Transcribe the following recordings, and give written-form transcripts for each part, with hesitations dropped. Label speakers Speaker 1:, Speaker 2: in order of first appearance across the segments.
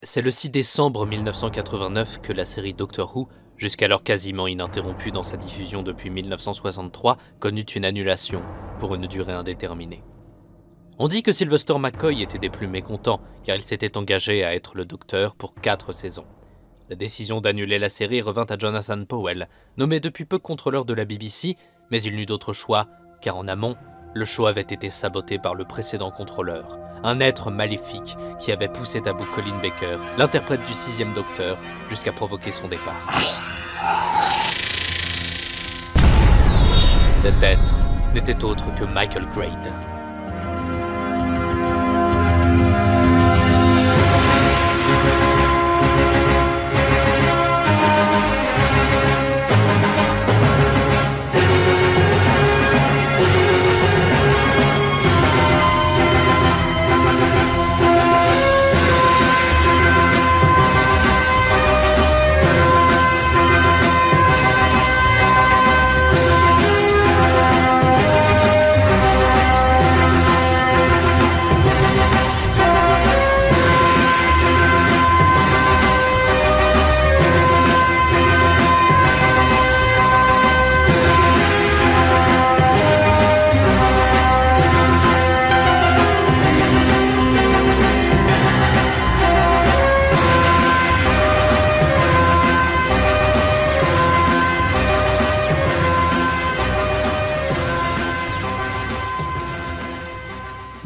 Speaker 1: C'est le 6 décembre 1989 que la série Doctor Who, jusqu'alors quasiment ininterrompue dans sa diffusion depuis 1963, connut une annulation pour une durée indéterminée. On dit que Sylvester McCoy était des plus mécontents, car il s'était engagé à être le Docteur pour 4 saisons. La décision d'annuler la série revint à Jonathan Powell, nommé depuis peu contrôleur de la BBC, mais il n'eut d'autre choix, car en amont, le show avait été saboté par le précédent contrôleur, un être maléfique qui avait poussé à bout Colin Baker, l'interprète du 6e Docteur, jusqu'à provoquer son départ. Cet être n'était autre que Michael Grade.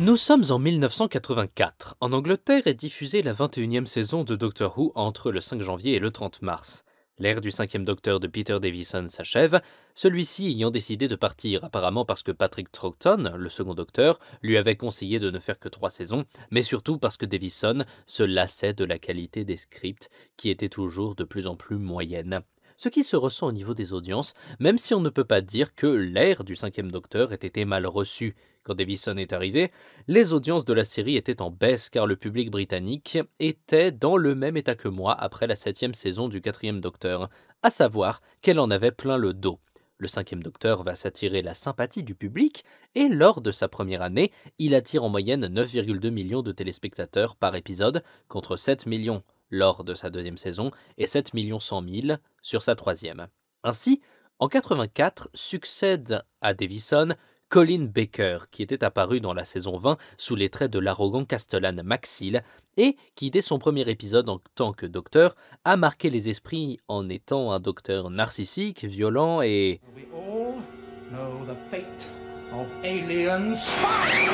Speaker 1: Nous sommes en 1984. En Angleterre est diffusée la 21e saison de Doctor Who entre le 5 janvier et le 30 mars. L'ère du 5e Docteur de Peter Davison s'achève, celui-ci ayant décidé de partir apparemment parce que Patrick Troughton, le second Docteur, lui avait conseillé de ne faire que 3 saisons, mais surtout parce que Davison se lassait de la qualité des scripts qui étaient toujours de plus en plus moyennes. Ce qui se ressent au niveau des audiences, même si on ne peut pas dire que l'ère du 5e Docteur ait été mal reçue. Quand Davison est arrivé, les audiences de la série étaient en baisse car le public britannique était dans le même état que moi après la 7e saison du 4e Docteur, à savoir qu'elle en avait plein le dos. Le 5e Docteur va s'attirer la sympathie du public et lors de sa première année, il attire en moyenne 9,2 millions de téléspectateurs par épisode contre 7 millions lors de sa 2e saison et 7 100 000 sur sa 3e. Ainsi, en 84, succède à Davison Colin Baker, qui était apparu dans la saison 20 sous les traits de l'arrogant castellan Maxil et qui, dès son premier épisode en tant que docteur, a marqué les esprits en étant un docteur narcissique, violent et...
Speaker 2: We all know the fate of alien spy.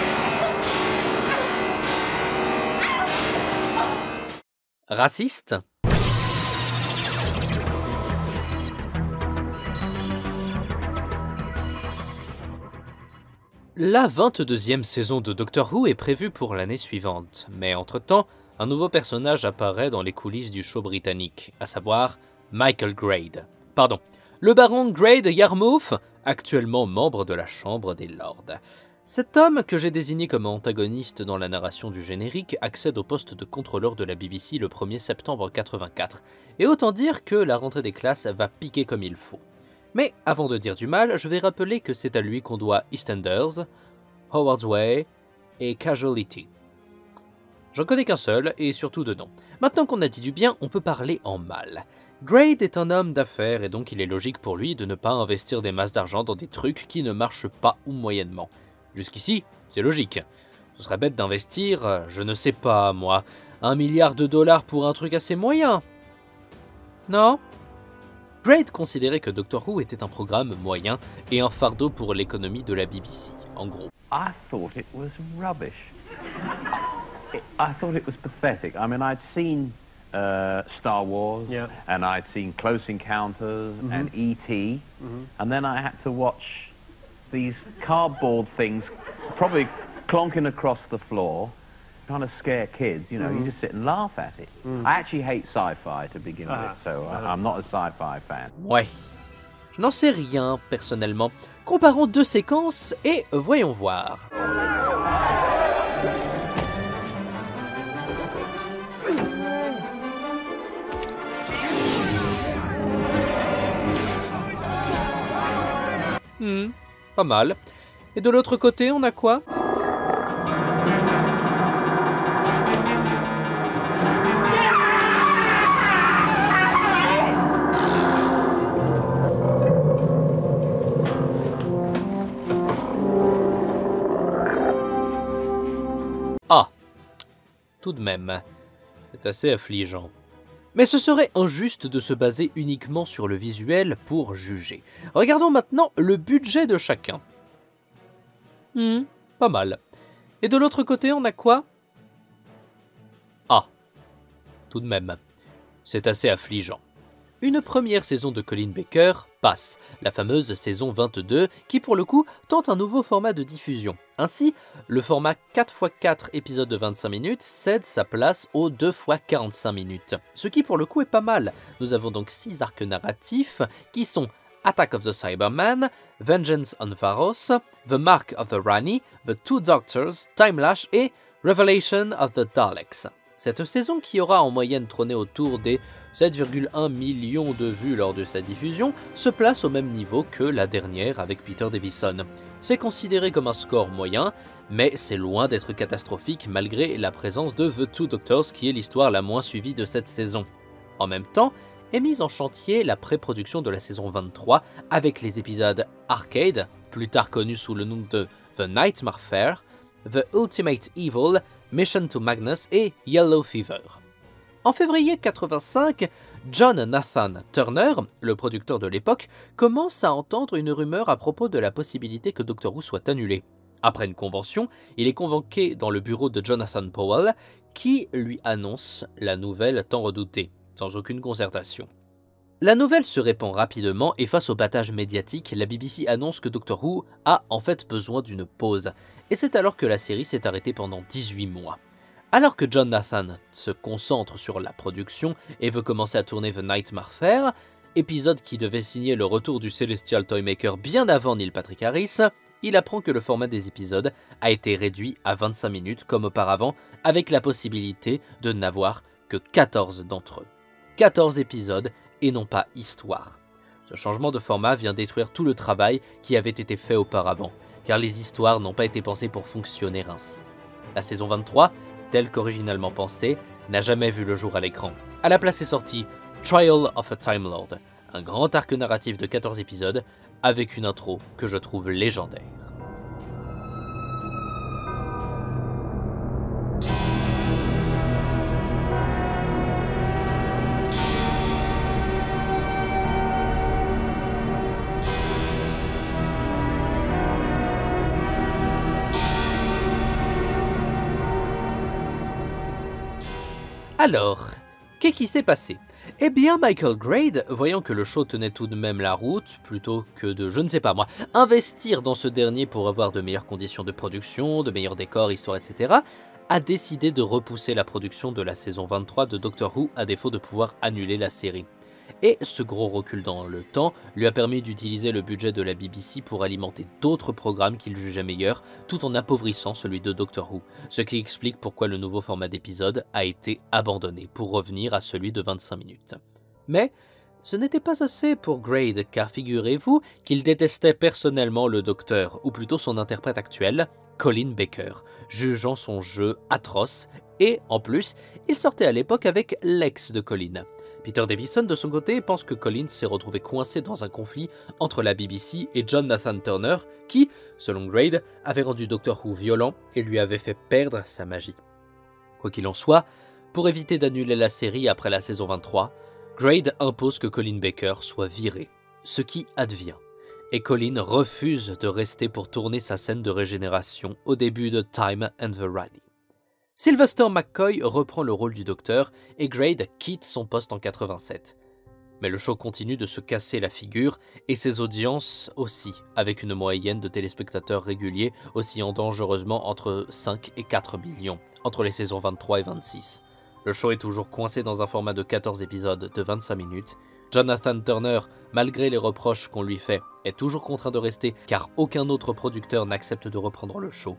Speaker 1: raciste. La 22e saison de Doctor Who est prévue pour l'année suivante, mais entre-temps, un nouveau personnage apparaît dans les coulisses du show britannique, à savoir Michael Grade. Pardon, le baron Grade Yarmouth, actuellement membre de la Chambre des Lords. Cet homme, que j'ai désigné comme antagoniste dans la narration du générique, accède au poste de contrôleur de la BBC le 1er septembre 84, et autant dire que la rentrée des classes va piquer comme il faut. Mais avant de dire du mal, je vais rappeler que c'est à lui qu'on doit EastEnders, Howard's Way et Casualty. J'en connais qu'un seul, et surtout deux noms. Maintenant qu'on a dit du bien, on peut parler en mal. Grade est un homme d'affaires, et donc il est logique pour lui de ne pas investir des masses d'argent dans des trucs qui ne marchent pas ou moyennement. Jusqu'ici, c'est logique. Ce serait bête d'investir, je ne sais pas moi, $1 milliard pour un truc assez moyen. Non ? Grade considérait que Doctor Who était un programme moyen et un fardeau pour l'économie de la BBC, en gros.
Speaker 3: I thought it was rubbish. I thought it was pathetic. I mean, I'd seen Star Wars, and I'd seen Close Encounters and E.T., and then I had to watch these cardboard things probably clonking across the floor, trying to scare kids, you know, you just sit and laugh at it. I actually hate sci-fi to begin with, so I'm not a sci-fi fan.
Speaker 1: Ouais, je n'en sais rien personnellement. Comparons deux séquences et voyons voir. Pas mal. Et de l'autre côté, on a quoi ? tout de même. C'est assez affligeant. Mais ce serait injuste de se baser uniquement sur le visuel pour juger. Regardons maintenant le budget de chacun. Pas mal. Et de l'autre côté, on a quoi? Ah, tout de même. C'est assez affligeant. Une première saison de Colin Baker passe, la fameuse saison 22, qui pour le coup tente un nouveau format de diffusion. Ainsi, le format 4x4 épisodes de 25 minutes cède sa place aux 2x45 minutes. Ce qui pour le coup est pas mal. Nous avons donc 6 arcs narratifs qui sont Attack of the Cyberman, Vengeance on Varos, The Mark of the Rani, The Two Doctors, Time Lash et Revelation of the Daleks. Cette saison, qui aura en moyenne trôné autour des 7,1 millions de vues lors de sa diffusion, se place au même niveau que la dernière avec Peter Davison. C'est considéré comme un score moyen, mais c'est loin d'être catastrophique malgré la présence de The Two Doctors qui est l'histoire la moins suivie de cette saison. En même temps, est mise en chantier la pré-production de la saison 23 avec les épisodes Arcade, plus tard connu sous le nom de The Nightmare Fair, The Ultimate Evil, Mission to Magnus et Yellow Fever. En février 85, John Nathan Turner, le producteur de l'époque, commence à entendre une rumeur à propos de la possibilité que Doctor Who soit annulé. Après une convention, il est convoqué dans le bureau de Jonathan Powell, qui lui annonce la nouvelle tant redoutée, sans aucune concertation. La nouvelle se répand rapidement et face au battage médiatique, la BBC annonce que Doctor Who a en fait besoin d'une pause. Et c'est alors que la série s'est arrêtée pendant 18 mois. Alors que John Nathan se concentre sur la production et veut commencer à tourner The Nightmare Fair, épisode qui devait signer le retour du Celestial Toymaker bien avant Neil Patrick Harris, il apprend que le format des épisodes a été réduit à 25 minutes comme auparavant, avec la possibilité de n'avoir que 14 d'entre eux. 14 épisodes et non pas histoire. Ce changement de format vient détruire tout le travail qui avait été fait auparavant, car les histoires n'ont pas été pensées pour fonctionner ainsi. La saison 23, telle qu'originalement pensée, n'a jamais vu le jour à l'écran. À la place est sorti Trial of a Time Lord, un grand arc narratif de 14 épisodes, avec une intro que je trouve légendaire. Alors, qu'est-ce qui s'est passé? Eh bien, Michael Grade, voyant que le show tenait tout de même la route, plutôt que de, je ne sais pas moi, investir dans ce dernier pour avoir de meilleures conditions de production, de meilleurs décors, histoire, etc., a décidé de repousser la production de la saison 23 de Doctor Who à défaut de pouvoir annuler la série. Et ce gros recul dans le temps lui a permis d'utiliser le budget de la BBC pour alimenter d'autres programmes qu'il jugeait meilleurs, tout en appauvrissant celui de Doctor Who, ce qui explique pourquoi le nouveau format d'épisode a été abandonné pour revenir à celui de 25 minutes. Mais ce n'était pas assez pour Grade, car figurez-vous qu'il détestait personnellement le Docteur, ou plutôt son interprète actuel, Colin Baker, jugeant son jeu atroce, et en plus, il sortait à l'époque avec l'ex de Colin. Peter Davison, de son côté, pense que Colin s'est retrouvé coincé dans un conflit entre la BBC et John Nathan Turner, qui, selon Grade, avait rendu Doctor Who violent et lui avait fait perdre sa magie. Quoi qu'il en soit, pour éviter d'annuler la série après la saison 23, Grade impose que Colin Baker soit viré, ce qui advient, et Colin refuse de rester pour tourner sa scène de régénération au début de Time and the Rani. Sylvester McCoy reprend le rôle du Docteur et Grade quitte son poste en 87. Mais le show continue de se casser la figure et ses audiences aussi, avec une moyenne de téléspectateurs réguliers oscillant dangereusement entre 5 et 4 millions, entre les saisons 23 et 26. Le show est toujours coincé dans un format de 14 épisodes de 25 minutes. Jonathan Turner, malgré les reproches qu'on lui fait, est toujours contraint de rester car aucun autre producteur n'accepte de reprendre le show.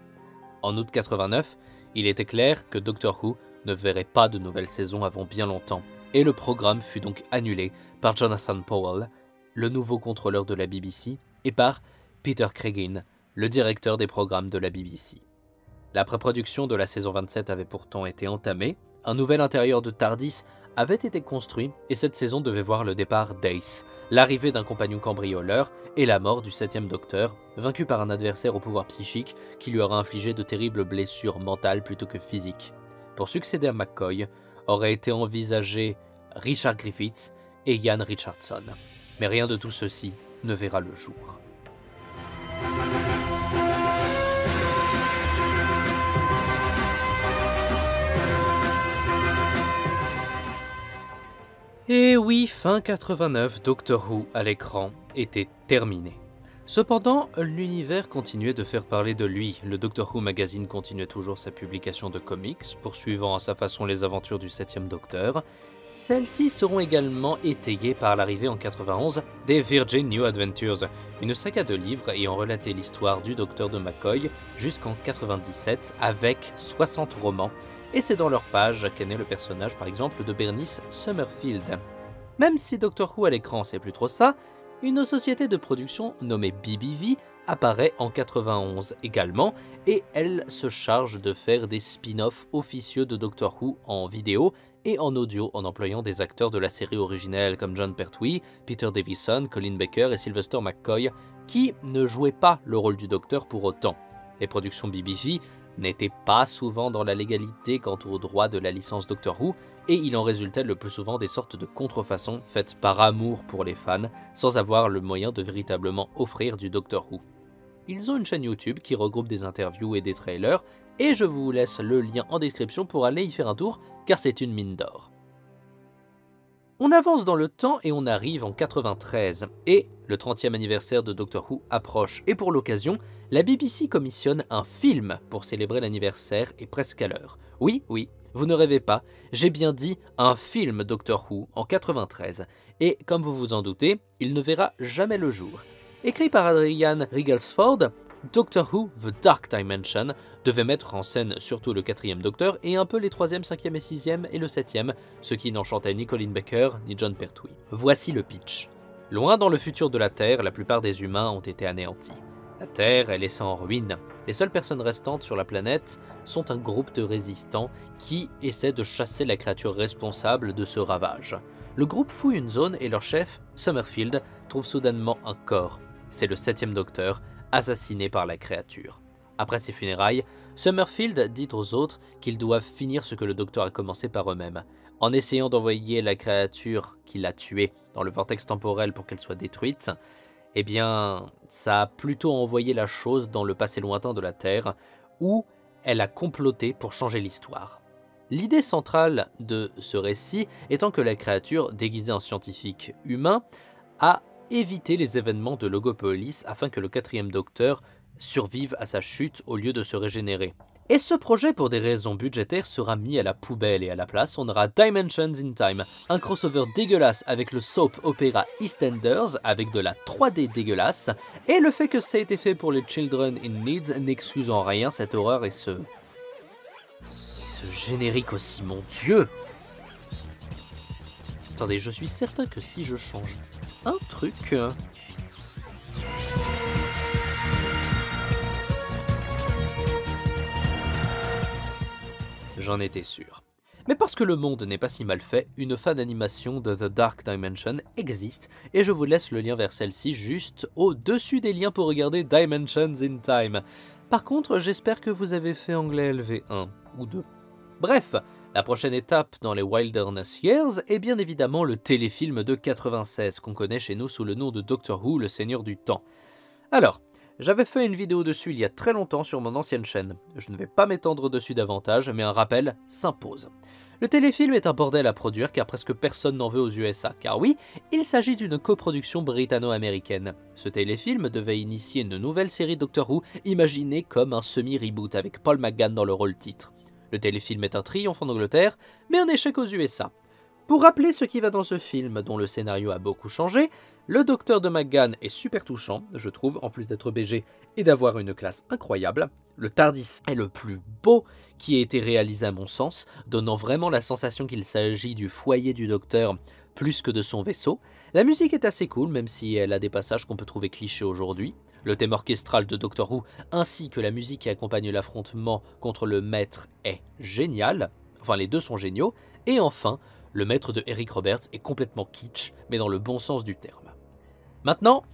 Speaker 1: En août 89, il était clair que Doctor Who ne verrait pas de nouvelle saison avant bien longtemps, et le programme fut donc annulé par Jonathan Powell, le nouveau contrôleur de la BBC, et par Peter Cregeen, le directeur des programmes de la BBC. La pré-production de la saison 27 avait pourtant été entamée, un nouvel intérieur de TARDIS avait été construit, et cette saison devait voir le départ d'Ace, l'arrivée d'un compagnon cambrioleur et la mort du 7e Docteur, vaincu par un adversaire au pouvoir psychique qui lui aura infligé de terribles blessures mentales plutôt que physiques. pour succéder à McCoy, aurait été envisagé Richard Griffiths et Ian Richardson. Mais rien de tout ceci ne verra le jour. Et oui, fin 89, Doctor Who à l'écran était terminé. Cependant, l'univers continuait de faire parler de lui. Le Doctor Who Magazine continuait toujours sa publication de comics, poursuivant à sa façon les aventures du 7e Docteur. Celles-ci seront également étayées par l'arrivée en 91 des Virgin New Adventures, une saga de livres ayant relaté l'histoire du Docteur de McCoy jusqu'en 97 avec 60 romans. Et c'est dans leur page qu'est né le personnage par exemple de Bernice Summerfield. Même si Doctor Who à l'écran c'est plus trop ça, une société de production nommée BBV apparaît en 91 également et elle se charge de faire des spin-offs officieux de Doctor Who en vidéo et en audio en employant des acteurs de la série originelle comme John Pertwee, Peter Davison, Colin Baker et Sylvester McCoy qui ne jouaient pas le rôle du Docteur pour autant. Les productions BBV n'étaient pas souvent dans la légalité quant aux droits de la licence Doctor Who, et il en résultait le plus souvent des sortes de contrefaçons faites par amour pour les fans, sans avoir le moyen de véritablement offrir du Doctor Who. Ils ont une chaîne YouTube qui regroupe des interviews et des trailers, et je vous laisse le lien en description pour aller y faire un tour, car c'est une mine d'or. On avance dans le temps et on arrive en 93, et le 30e anniversaire de Doctor Who approche, et pour l'occasion, la BBC commissionne un film pour célébrer l'anniversaire et presque à l'heure. Oui, vous ne rêvez pas, j'ai bien dit un film Doctor Who en 93, et comme vous vous en doutez, il ne verra jamais le jour. Écrit par Adrian Rigelsford, Doctor Who The Dark Dimension devait mettre en scène surtout le 4e Docteur et un peu les 3e, 5e et 6e et le 7e, ce qui n'enchantait ni Colin Baker ni John Pertwee. Voici le pitch. Loin dans le futur de la Terre, la plupart des humains ont été anéantis. La Terre est laissée en ruine. Les seules personnes restantes sur la planète sont un groupe de résistants qui essaient de chasser la créature responsable de ce ravage. Le groupe fouille une zone et leur chef, Summerfield, trouve soudainement un corps. C'est le 7e Docteur, assassiné par la créature. Après ses funérailles, Summerfield dit aux autres qu'ils doivent finir ce que le Docteur a commencé par eux-mêmes. En essayant d'envoyer la créature qui l'a tué dans le vortex temporel pour qu'elle soit détruite, eh bien, ça a plutôt envoyé la chose dans le passé lointain de la Terre, où elle a comploté pour changer l'histoire. L'idée centrale de ce récit étant que la créature, déguisée en scientifique humain, a évité les événements de Logopolis afin que le 4e Docteur survive à sa chute au lieu de se régénérer. Et ce projet, pour des raisons budgétaires, sera mis à la poubelle et à la place, on aura Dimensions in Time, un crossover dégueulasse avec le soap opéra EastEnders, avec de la 3D dégueulasse, et le fait que ça a été fait pour les Children in Need n'excuse en rien cette horreur et ce générique aussi, mon Dieu. Attendez, je suis certain que si je change un truc... J'en étais sûr. Mais parce que le monde n'est pas si mal fait, une fan animation de The Dark Dimension existe, et je vous laisse le lien vers celle-ci juste au-dessus des liens pour regarder Dimensions in Time. Par contre, j'espère que vous avez fait anglais LV1 ou 2. Bref, la prochaine étape dans les Wilderness Years est bien évidemment le téléfilm de 96 qu'on connaît chez nous sous le nom de Doctor Who, le Seigneur du Temps. Alors, j'avais fait une vidéo dessus il y a très longtemps sur mon ancienne chaîne. Je ne vais pas m'étendre dessus davantage, mais un rappel s'impose. Le téléfilm est un bordel à produire car presque personne n'en veut aux USA, car oui, il s'agit d'une coproduction britanno-américaine. Ce téléfilm devait initier une nouvelle série Doctor Who, imaginée comme un semi-reboot avec Paul McGann dans le rôle titre. Le téléfilm est un triomphe en Angleterre, mais un échec aux USA. Pour rappeler ce qui va dans ce film, dont le scénario a beaucoup changé, le Docteur de McGann est super touchant, je trouve, en plus d'être BG et d'avoir une classe incroyable. Le TARDIS est le plus beau qui ait été réalisé à mon sens, donnant vraiment la sensation qu'il s'agit du foyer du Docteur plus que de son vaisseau. La musique est assez cool, même si elle a des passages qu'on peut trouver clichés aujourd'hui. Le thème orchestral de Doctor Who, ainsi que la musique qui accompagne l'affrontement contre le maître est génial. Enfin, les deux sont géniaux. Et enfin, le maître de Eric Roberts est complètement kitsch, mais dans le bon sens du terme. Maintenant,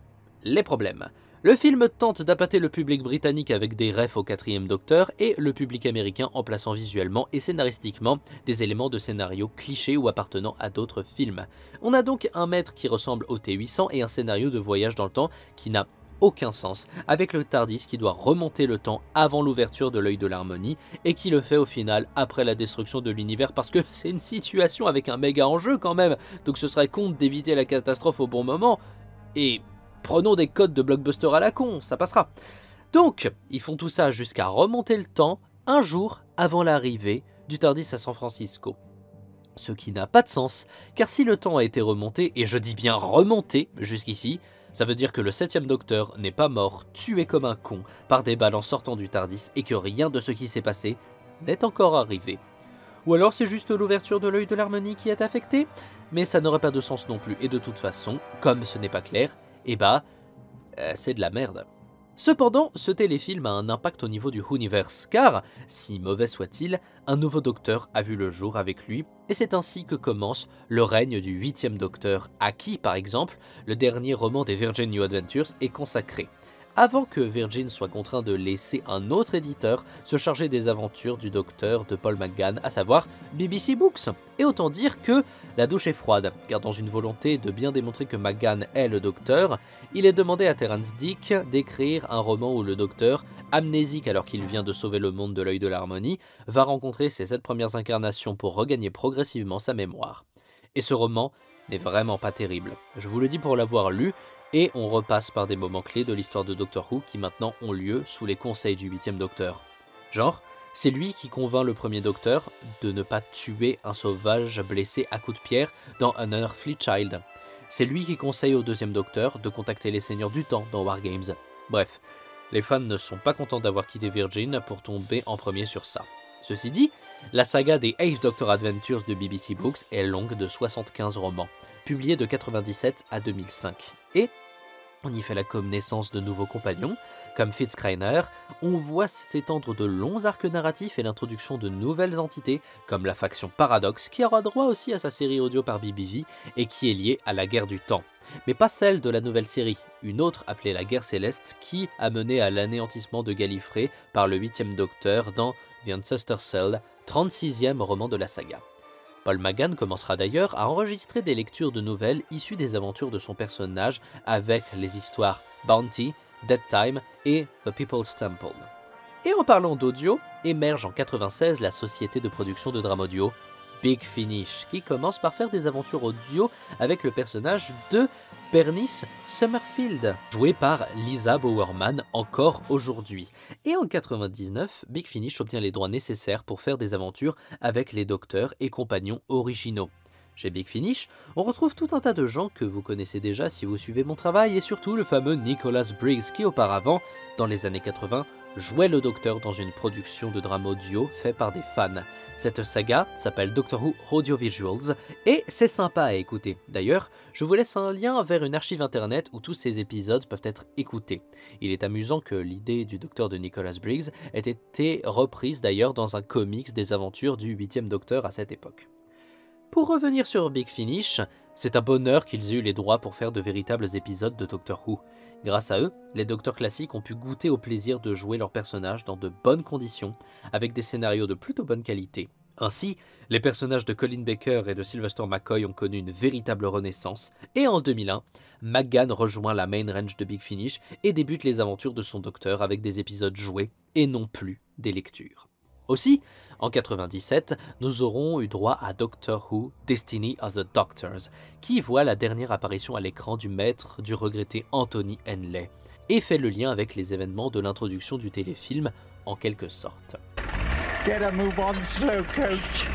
Speaker 1: les problèmes. Le film tente d'appâter le public britannique avec des refs au 4e Docteur et le public américain en plaçant visuellement et scénaristiquement des éléments de scénario clichés ou appartenant à d'autres films. On a donc un maître qui ressemble au T-800 et un scénario de voyage dans le temps qui n'a aucun sens, avec le TARDIS qui doit remonter le temps avant l'ouverture de l'œil de l'harmonie et qui le fait au final après la destruction de l'univers parce que c'est une situation avec un méga enjeu quand même, donc ce serait con d'éviter la catastrophe au bon moment et prenons des codes de blockbuster à la con, ça passera. Donc, ils font tout ça jusqu'à remonter le temps un jour avant l'arrivée du TARDIS à San Francisco. Ce qui n'a pas de sens, car si le temps a été remonté, et je dis bien remonté jusqu'ici, ça veut dire que le 7e Docteur n'est pas mort, tué comme un con, par des balles en sortant du TARDIS, et que rien de ce qui s'est passé n'est encore arrivé. Ou alors c'est juste l'ouverture de l'œil de l'harmonie qui est affectée, mais ça n'aurait pas de sens non plus, et de toute façon, comme ce n'est pas clair, c'est de la merde. Cependant, ce téléfilm a un impact au niveau du Whoniverse, car, si mauvais soit-il, un nouveau Docteur a vu le jour avec lui, et c'est ainsi que commence le règne du 8e Docteur, à qui, par exemple, le dernier roman des Virgin New Adventures est consacré, avant que Virgin soit contraint de laisser un autre éditeur se charger des aventures du Docteur de Paul McGann, à savoir BBC Books. Et autant dire que la douche est froide, car dans une volonté de bien démontrer que McGann est le Docteur, il est demandé à Terence Dick d'écrire un roman où le Docteur, amnésique alors qu'il vient de sauver le monde de l'œil de l'harmonie, va rencontrer ses 7 premières incarnations pour regagner progressivement sa mémoire. Et ce roman n'est vraiment pas terrible. Je vous le dis pour l'avoir lu, et on repasse par des moments clés de l'histoire de Doctor Who qui maintenant ont lieu sous les conseils du 8e Docteur. Genre, c'est lui qui convainc le premier Docteur de ne pas tuer un sauvage blessé à coups de pierre dans An Unearthly Child. C'est lui qui conseille au 2e Docteur de contacter les Seigneurs du Temps dans War Games. Bref, les fans ne sont pas contents d'avoir quitté Virgin pour tomber en premier sur ça. Ceci dit, la saga des 8th Doctor Adventures de BBC Books est longue de 75 romans, publiés de 97 à 2005. Et on y fait la connaissance de nouveaux compagnons, comme Fitzkrainer, on voit s'étendre de longs arcs narratifs et l'introduction de nouvelles entités, comme la faction Paradox, qui aura droit aussi à sa série audio par BBV et qui est liée à la guerre du temps. Mais pas celle de la nouvelle série, une autre appelée la guerre céleste qui a mené à l'anéantissement de Gallifrey par le 8e Docteur dans The Ancestor Cell, 36e roman de la saga. Paul McGann commencera d'ailleurs à enregistrer des lectures de nouvelles issues des aventures de son personnage avec les histoires Bounty, Dead Time et The People's Temple. Et en parlant d'audio, émerge en 96 la société de production de drame audio Big Finish, qui commence par faire des aventures audio avec le personnage de Bernice Summerfield, jouée par Lisa Bowerman encore aujourd'hui. Et en 99, Big Finish obtient les droits nécessaires pour faire des aventures avec les docteurs et compagnons originaux. Chez Big Finish, on retrouve tout un tas de gens que vous connaissez déjà si vous suivez mon travail, et surtout le fameux Nicholas Briggs qui auparavant, dans les années 80, jouait le Docteur dans une production de drame audio fait par des fans. Cette saga s'appelle Doctor Who Audiovisuals et c'est sympa à écouter. D'ailleurs, je vous laisse un lien vers une archive internet où tous ces épisodes peuvent être écoutés. Il est amusant que l'idée du Docteur de Nicholas Briggs ait été reprise d'ailleurs dans un comics des aventures du 8e Docteur à cette époque. Pour revenir sur Big Finish, c'est un bonheur qu'ils aient eu les droits pour faire de véritables épisodes de Doctor Who. Grâce à eux, les docteurs classiques ont pu goûter au plaisir de jouer leurs personnages dans de bonnes conditions, avec des scénarios de plutôt bonne qualité. Ainsi, les personnages de Colin Baker et de Sylvester McCoy ont connu une véritable renaissance, et en 2001, McGann rejoint la main range de Big Finish et débute les aventures de son docteur avec des épisodes joués, et non plus des lectures. Aussi, en 97, nous aurons eu droit à Doctor Who Destiny of the Doctors, qui voit la dernière apparition à l'écran du maître du regretté Anthony Henley, et fait le lien avec les événements de l'introduction du téléfilm, en quelque sorte.
Speaker 2: Get a move on, Slowcoach.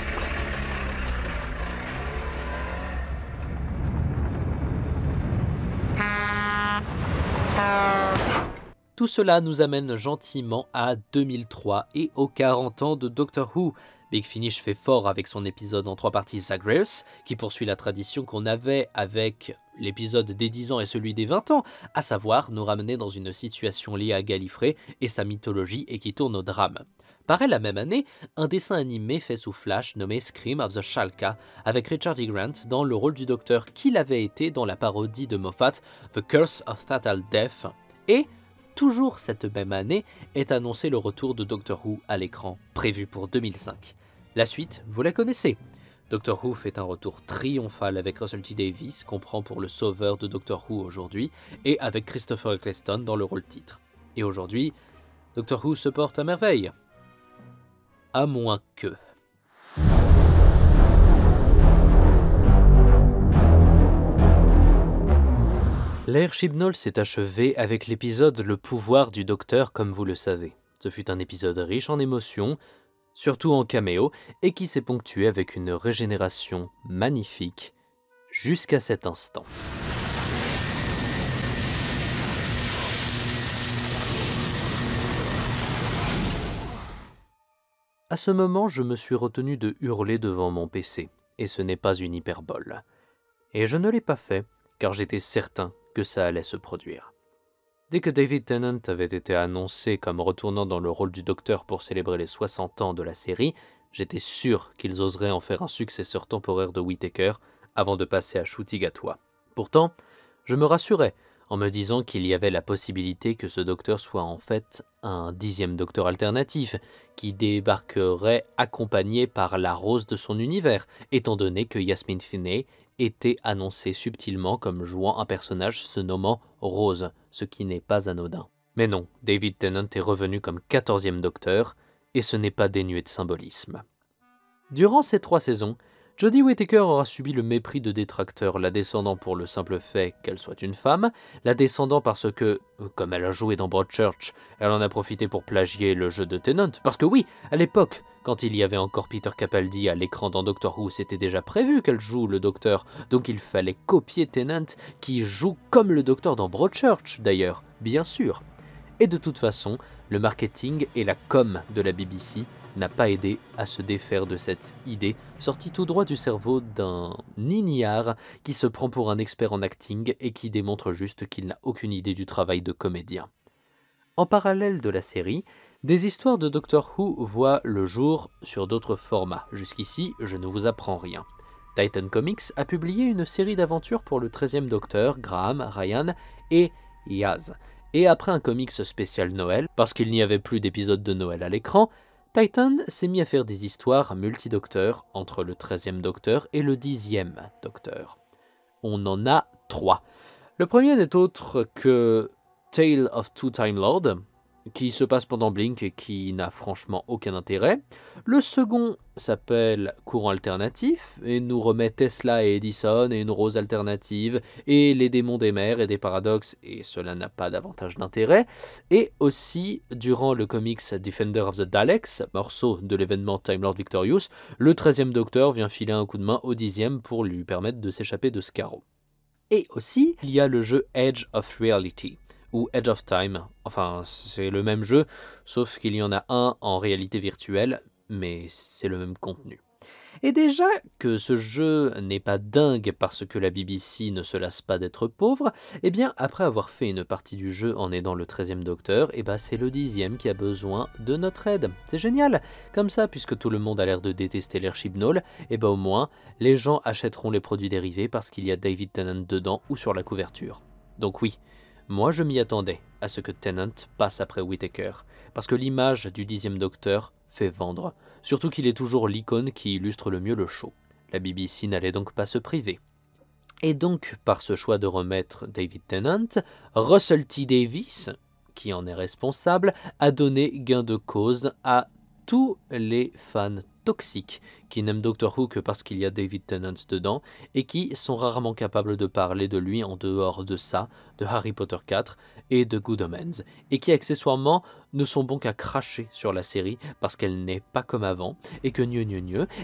Speaker 1: Tout cela nous amène gentiment à 2003 et aux 40 ans de Doctor Who. Big Finish fait fort avec son épisode en 3 parties Zagreus, qui poursuit la tradition qu'on avait avec l'épisode des 10 ans et celui des 20 ans, à savoir nous ramener dans une situation liée à Gallifrey et sa mythologie et qui tourne au drame. Pareil la même année, un dessin animé fait sous Flash nommé Scream of the Shalka, avec Richard E. Grant dans le rôle du docteur qu'il avait été dans la parodie de Moffat The Curse of Fatal Death, et toujours cette même année, est annoncé le retour de Doctor Who à l'écran, prévu pour 2005. La suite, vous la connaissez. Doctor Who fait un retour triomphal avec Russell T Davies, qu'on prend pour le sauveur de Doctor Who aujourd'hui, et avec Christopher Eccleston dans le rôle titre. Et aujourd'hui, Doctor Who se porte à merveille. À moins que... L'ère Chibnall s'est achevée avec l'épisode Le pouvoir du Docteur, comme vous le savez. Ce fut un épisode riche en émotions, surtout en caméo, et qui s'est ponctué avec une régénération magnifique jusqu'à cet instant. À ce moment, je me suis retenu de hurler devant mon PC, et ce n'est pas une hyperbole. Et je ne l'ai pas fait, car j'étais certain que ça allait se produire. Dès que David Tennant avait été annoncé comme retournant dans le rôle du Docteur pour célébrer les 60 ans de la série, j'étais sûr qu'ils oseraient en faire un successeur temporaire de Whittaker avant de passer à Ncuti Gatwa. Pourtant, je me rassurais en me disant qu'il y avait la possibilité que ce Docteur soit en fait un 10e Docteur alternatif qui débarquerait accompagné par la Rose de son univers, étant donné que Yasmine Finney était annoncée subtilement comme jouant un personnage se nommant Rose, ce qui n'est pas anodin. Mais non, David Tennant est revenu comme 14e Docteur, et ce n'est pas dénué de symbolisme. Durant ces 3 saisons, Jodie Whittaker aura subi le mépris de détracteurs, la descendant pour le simple fait qu'elle soit une femme, la descendant parce que, comme elle a joué dans Broadchurch, elle en a profité pour plagier le jeu de Tennant, parce que oui, à l'époque, quand il y avait encore Peter Capaldi à l'écran dans Doctor Who, c'était déjà prévu qu'elle joue le Docteur, donc il fallait copier Tennant, qui joue comme le Docteur dans Broadchurch d'ailleurs, bien sûr. Et de toute façon, le marketing et la com de la BBC n'a pas aidé à se défaire de cette idée, sortie tout droit du cerveau d'un ignare qui se prend pour un expert en acting et qui démontre juste qu'il n'a aucune idée du travail de comédien. En parallèle de la série, des histoires de Doctor Who voient le jour sur d'autres formats. Jusqu'ici, je ne vous apprends rien. Titan Comics a publié une série d'aventures pour le 13e Docteur, Graham, Ryan et Yaz. Et après un comics spécial Noël, parce qu'il n'y avait plus d'épisodes de Noël à l'écran, Titan s'est mis à faire des histoires multi-docteurs entre le 13e Docteur et le 10e Docteur. On en a 3. Le premier n'est autre que Tale of Two Time Lords, qui se passe pendant Blink et qui n'a franchement aucun intérêt. Le second s'appelle Courant alternatif et nous remet Tesla et Edison et une rose alternative et les démons des mers et des paradoxes et cela n'a pas davantage d'intérêt. Et aussi, durant le comics Defender of the Daleks, morceau de l'événement Time Lord Victorious, le 13e Docteur vient filer un coup de main au 10e pour lui permettre de s'échapper de Scarrow. Et aussi, il y a le jeu Edge of Reality, ou Edge of Time, enfin c'est le même jeu, sauf qu'il y en a un en réalité virtuelle, mais c'est le même contenu. Et déjà que ce jeu n'est pas dingue parce que la BBC ne se lasse pas d'être pauvre, eh bien après avoir fait une partie du jeu en aidant le 13e Docteur, eh ben c'est le 10e qui a besoin de notre aide. C'est génial. Comme ça, puisque tout le monde a l'air de détester l'ère Chibnall, eh ben au moins les gens achèteront les produits dérivés parce qu'il y a David Tennant dedans ou sur la couverture. Donc oui, moi je m'y attendais à ce que Tennant passe après Whittaker, parce que l'image du 10e Docteur fait vendre, surtout qu'il est toujours l'icône qui illustre le mieux le show. La BBC n'allait donc pas se priver. Et donc, par ce choix de remettre David Tennant, Russell T Davies, qui en est responsable, a donné gain de cause à tous les fans toxiques qui n'aiment Doctor Who que parce qu'il y a David Tennant dedans et qui sont rarement capables de parler de lui en dehors de ça, de Harry Potter 4 et de Good Omens, et qui accessoirement ne sont bons qu'à cracher sur la série parce qu'elle n'est pas comme avant et que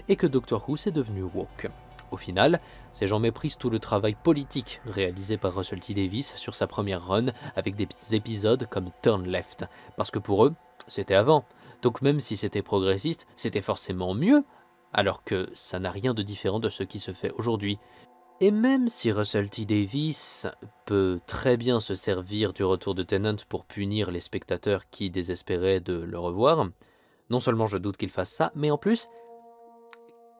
Speaker 1: et que Doctor Who c'est devenu woke. Au final, ces gens méprisent tout le travail politique réalisé par Russell T Davies sur sa première run avec des épisodes comme Turn Left, parce que pour eux, c'était avant. Donc même si c'était progressiste, c'était forcément mieux, alors que ça n'a rien de différent de ce qui se fait aujourd'hui. Et même si Russell T Davies peut très bien se servir du retour de Tennant pour punir les spectateurs qui désespéraient de le revoir, non seulement je doute qu'il fasse ça, mais en plus,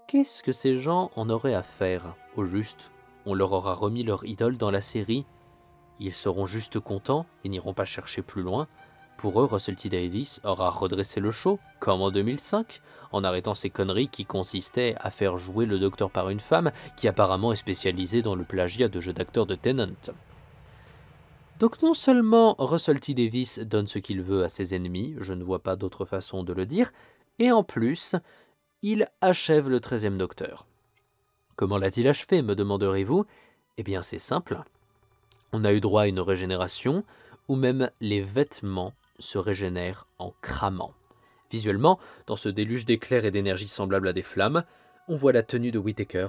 Speaker 1: qu'est-ce que ces gens en auraient à faire, au juste? On leur aura remis leur idole dans la série. Ils seront juste contents et n'iront pas chercher plus loin. Pour eux, Russell T Davies aura redressé le show, comme en 2005, en arrêtant ces conneries qui consistaient à faire jouer le docteur par une femme qui apparemment est spécialisée dans le plagiat de jeux d'acteurs de Tennant. Donc non seulement Russell T Davies donne ce qu'il veut à ses ennemis, je ne vois pas d'autre façon de le dire, et en plus, il achève le 13e Docteur. Comment l'a-t-il achevé, me demanderez-vous? Eh bien c'est simple. On a eu droit à une régénération, où même les vêtements se régénèrent en cramant. Visuellement, dans ce déluge d'éclairs et d'énergie semblable à des flammes, on voit la tenue de Whittaker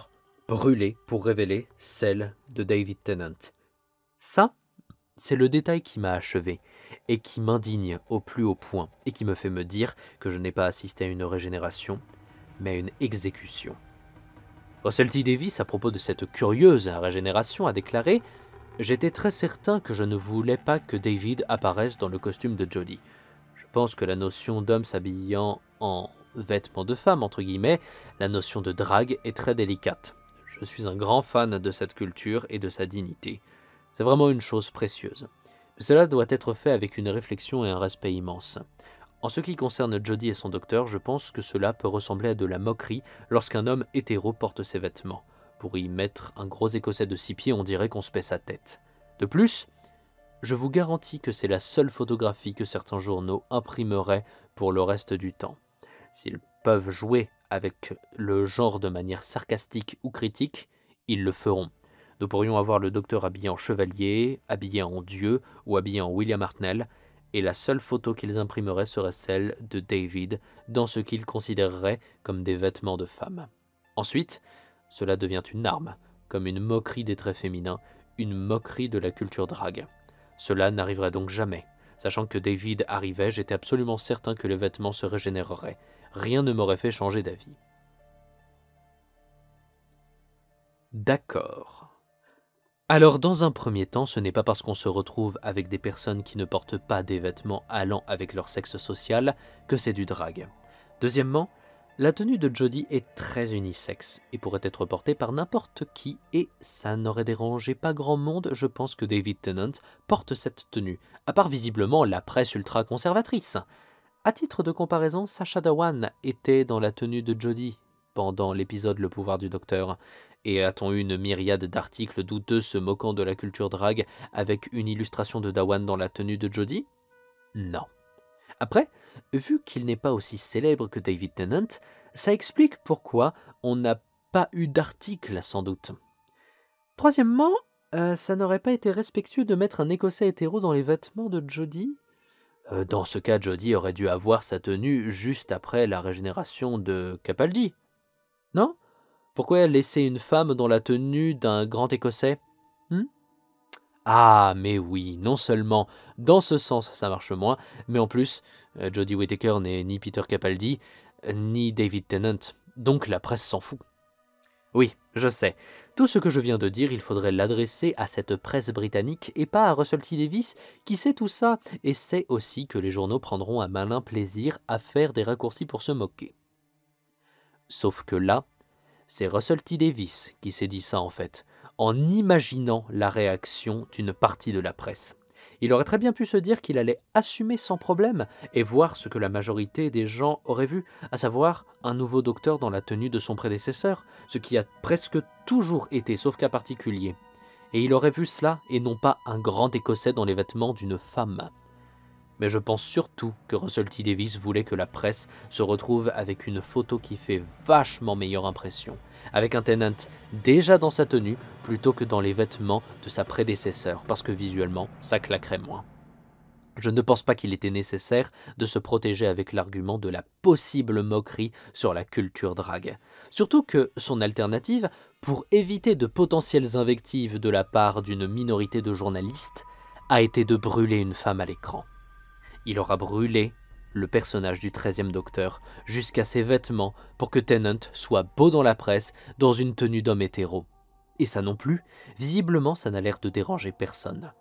Speaker 1: brûler pour révéler celle de David Tennant. Ça, c'est le détail qui m'a achevé, et qui m'indigne au plus haut point, et qui me fait me dire que je n'ai pas assisté à une régénération, mais à une exécution. Russell T Davies, à propos de cette curieuse régénération, a déclaré « J'étais très certain que je ne voulais pas que David apparaisse dans le costume de Jodie. Je pense que la notion d'homme s'habillant en vêtements de femme, entre guillemets, la notion de drague est très délicate. Je suis un grand fan de cette culture et de sa dignité. C'est vraiment une chose précieuse. Mais cela doit être fait avec une réflexion et un respect immense. En ce qui concerne Jodie et son docteur, je pense que cela peut ressembler à de la moquerie lorsqu'un homme hétéro porte ses vêtements. Pour y mettre un gros écossais de 6 pieds, on dirait qu'on se paie sa tête. De plus, je vous garantis que c'est la seule photographie que certains journaux imprimeraient pour le reste du temps. S'ils peuvent jouer avec le genre de manière sarcastique ou critique, ils le feront. Nous pourrions avoir le docteur habillé en chevalier, habillé en dieu ou habillé en William Hartnell, et la seule photo qu'ils imprimeraient serait celle de David dans ce qu'ils considéreraient comme des vêtements de femme. Ensuite, cela devient une arme, comme une moquerie des traits féminins, une moquerie de la culture drague. Cela n'arriverait donc jamais. Sachant que David arrivait, j'étais absolument certain que les vêtements se régénéreraient. Rien ne m'aurait fait changer d'avis. D'accord. Alors, dans un premier temps, ce n'est pas parce qu'on se retrouve avec des personnes qui ne portent pas des vêtements allant avec leur sexe social que c'est du drague. Deuxièmement, la tenue de Jodie est très unisexe et pourrait être portée par n'importe qui et ça n'aurait dérangé pas grand monde, je pense que David Tennant porte cette tenue, à part visiblement la presse ultra-conservatrice. À titre de comparaison, Sacha Dhawan était dans la tenue de Jodie pendant l'épisode Le pouvoir du docteur. Et a-t-on eu une myriade d'articles douteux se moquant de la culture drague avec une illustration de Dhawan dans la tenue de Jodie? Non. Après, vu qu'il n'est pas aussi célèbre que David Tennant, ça explique pourquoi on n'a pas eu d'article sans doute. Troisièmement, ça n'aurait pas été respectueux de mettre un Écossais hétéro dans les vêtements de Jodie? Dans ce cas, Jodie aurait dû avoir sa tenue juste après la régénération de Capaldi. Non? Pourquoi laisser une femme dans la tenue d'un grand Écossais? Ah, mais oui, non seulement dans ce sens ça marche moins, mais en plus, Jodie Whittaker n'est ni Peter Capaldi, ni David Tennant, donc la presse s'en fout. Oui, je sais, tout ce que je viens de dire, il faudrait l'adresser à cette presse britannique et pas à Russell T Davies qui sait tout ça, et sait aussi que les journaux prendront un malin plaisir à faire des raccourcis pour se moquer. Sauf que là, c'est Russell T Davies qui s'est dit ça en fait, en imaginant la réaction d'une partie de la presse. Il aurait très bien pu se dire qu'il allait assumer sans problème et voir ce que la majorité des gens auraient vu, à savoir un nouveau docteur dans la tenue de son prédécesseur, ce qui a presque toujours été, sauf cas particulier. Et il aurait vu cela et non pas un grand Écossais dans les vêtements d'une femme. Mais je pense surtout que Russell T Davies voulait que la presse se retrouve avec une photo qui fait vachement meilleure impression, avec un Tennant déjà dans sa tenue plutôt que dans les vêtements de sa prédécesseur, parce que visuellement, ça claquerait moins. Je ne pense pas qu'il était nécessaire de se protéger avec l'argument de la possible moquerie sur la culture drague. Surtout que son alternative, pour éviter de potentielles invectives de la part d'une minorité de journalistes, a été de brûler une femme à l'écran. Il aura brûlé le personnage du 13e Docteur jusqu'à ses vêtements pour que Tennant soit beau dans la presse dans une tenue d'homme hétéro. Et ça non plus, visiblement ça n'a l'air de déranger personne.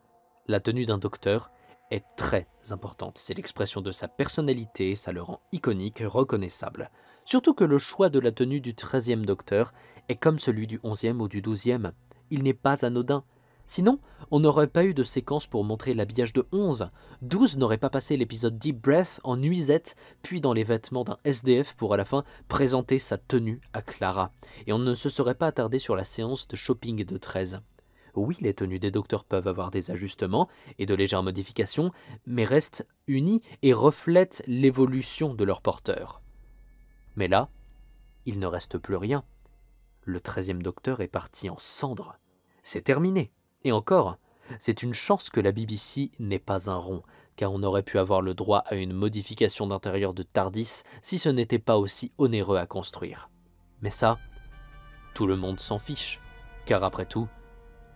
Speaker 1: La tenue d'un docteur est très importante, c'est l'expression de sa personnalité, ça le rend iconique, reconnaissable. Surtout que le choix de la tenue du 13e Docteur est comme celui du 11e ou du 12e, il n'est pas anodin. Sinon, on n'aurait pas eu de séquence pour montrer l'habillage de 11. 12 n'aurait pas passé l'épisode Deep Breath en nuisette, puis dans les vêtements d'un SDF pour à la fin présenter sa tenue à Clara. Et on ne se serait pas attardé sur la séance de shopping de 13. Oui, les tenues des docteurs peuvent avoir des ajustements et de légères modifications, mais restent unies et reflètent l'évolution de leur porteur. Mais là, il ne reste plus rien. Le 13e docteur est parti en cendres. C'est terminé. Et encore, c'est une chance que la BBC n'ait pas un rond, car on aurait pu avoir le droit à une modification d'intérieur de TARDIS si ce n'était pas aussi onéreux à construire. Mais ça, tout le monde s'en fiche, car après tout,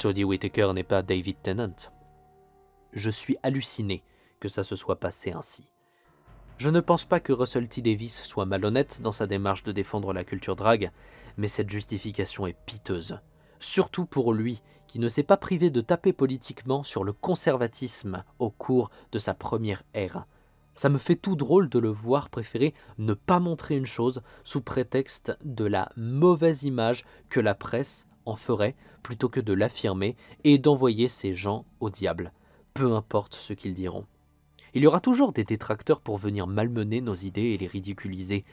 Speaker 1: Jodie Whittaker n'est pas David Tennant. Je suis halluciné que ça se soit passé ainsi. Je ne pense pas que Russell T. Davies soit malhonnête dans sa démarche de défendre la culture drag, mais cette justification est piteuse. Surtout pour lui, qui ne s'est pas privé de taper politiquement sur le conservatisme au cours de sa première ère. Ça me fait tout drôle de le voir préférer ne pas montrer une chose sous prétexte de la mauvaise image que la presse en ferait, plutôt que de l'affirmer et d'envoyer ces gens au diable, peu importe ce qu'ils diront. Il y aura toujours des détracteurs pour venir malmener nos idées et les ridiculiser,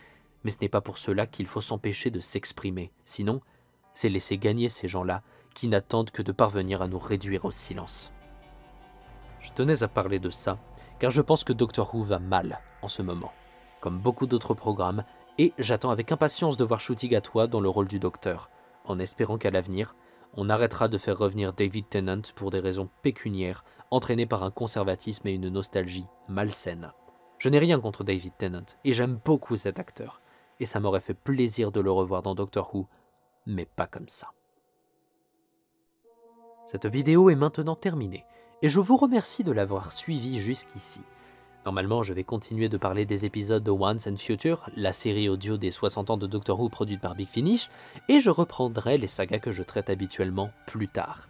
Speaker 1: mais ce n'est pas pour cela qu'il faut s'empêcher de s'exprimer, sinon c'est laisser gagner ces gens-là qui n'attendent que de parvenir à nous réduire au silence. Je tenais à parler de ça, car je pense que Doctor Who va mal en ce moment, comme beaucoup d'autres programmes, et j'attends avec impatience de voir Ncuti Gatwa dans le rôle du Docteur, en espérant qu'à l'avenir, on arrêtera de faire revenir David Tennant pour des raisons pécuniaires, entraînées par un conservatisme et une nostalgie malsaine. Je n'ai rien contre David Tennant, et j'aime beaucoup cet acteur, et ça m'aurait fait plaisir de le revoir dans Doctor Who, mais pas comme ça. Cette vidéo est maintenant terminée, et je vous remercie de l'avoir suivi jusqu'ici. Normalement, je vais continuer de parler des épisodes de Once and Future, la série audio des 60 ans de Doctor Who produite par Big Finish, et je reprendrai les sagas que je traite habituellement plus tard.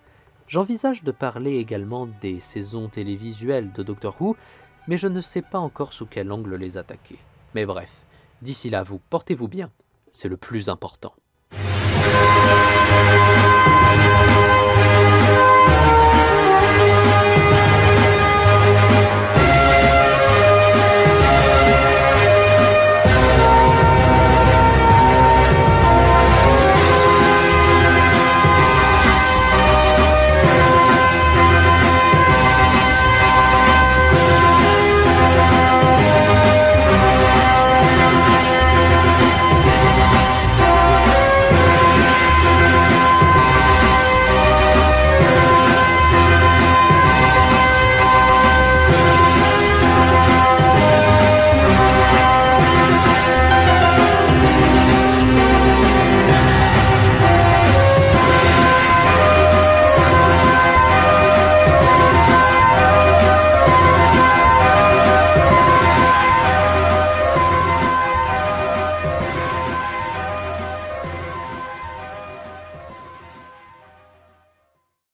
Speaker 1: J'envisage de parler également des saisons télévisuelles de Doctor Who, mais je ne sais pas encore sous quel angle les attaquer. Mais bref, d'ici là, vous portez-vous bien, c'est le plus important.